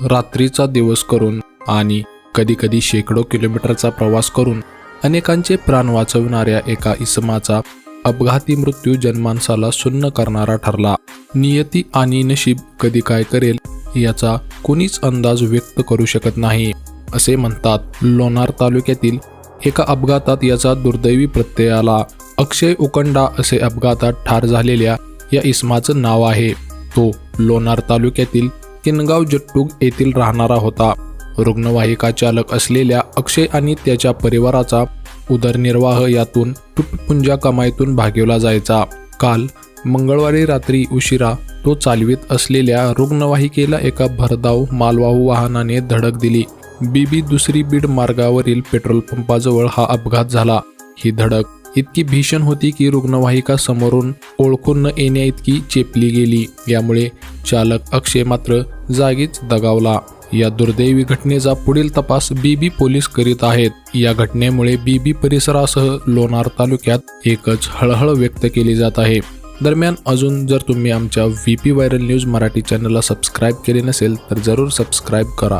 रात्रीचा दिवस करून आणि कधीकधी शेकडो किलोमीटरचा प्रवास करून अनेकांचे प्राण वाचवणाऱ्या एका इसमाचा अपघाती मृत्यू जनमानसाला सुन्न करणारा ठरला। नियती आणि नशीब कधी काय करेल याचा कोणीच अंदाज व्यक्त करू शकत नाही असे म्हणतात। लोणार तालुक्यातील एका अपघातात याचा दुर्दैवी प्रत्यय आला। अक्षय उकंडा असे अपघातात ठार झालेल्या या इसमाचं नाव आहे। तो लोणार तालुक्यातील किनगाव जट्टूग येथील राहणारा होता। रुग्णवाहिका चालक असलेल्या अक्षय आणि त्याच्या परिवाराचा उदरनिर्वाह यातून तुटपुंजा कमाईतून भागवला जायचा। काल मंगळवारी रात्री उशिरा तो चालवित असलेल्या रुग्णवाहिकेला एका भरधाव मालवाहू वाहनाने धडक दिली। बीबी दुसरी बीड मार्गावरील पेट्रोल पंपाजवळ हा अपघात झाला। ही धडक इतकी भीषण होती की रुग्णवाहिका समोरून ओळखून न येण्या इतकी चेपली गेली। यामुळे चालक अक्षय मात्र जागीच दगावला। या दुर्दैवी घटनेचा पुढील तपास बीबी पोलीस करीत आहेत। या घटनेमुळे बीबी परिसरासह लोणार तालुक्यात एकच हळहळ व्यक्त केली जात आहे। दरम्यान अजून जर तुम्ही आमच्या VP व्हायरल न्यूज मराठी चॅनलला सबस्क्राईब केले नसेल तर जरूर सबस्क्राईब करा।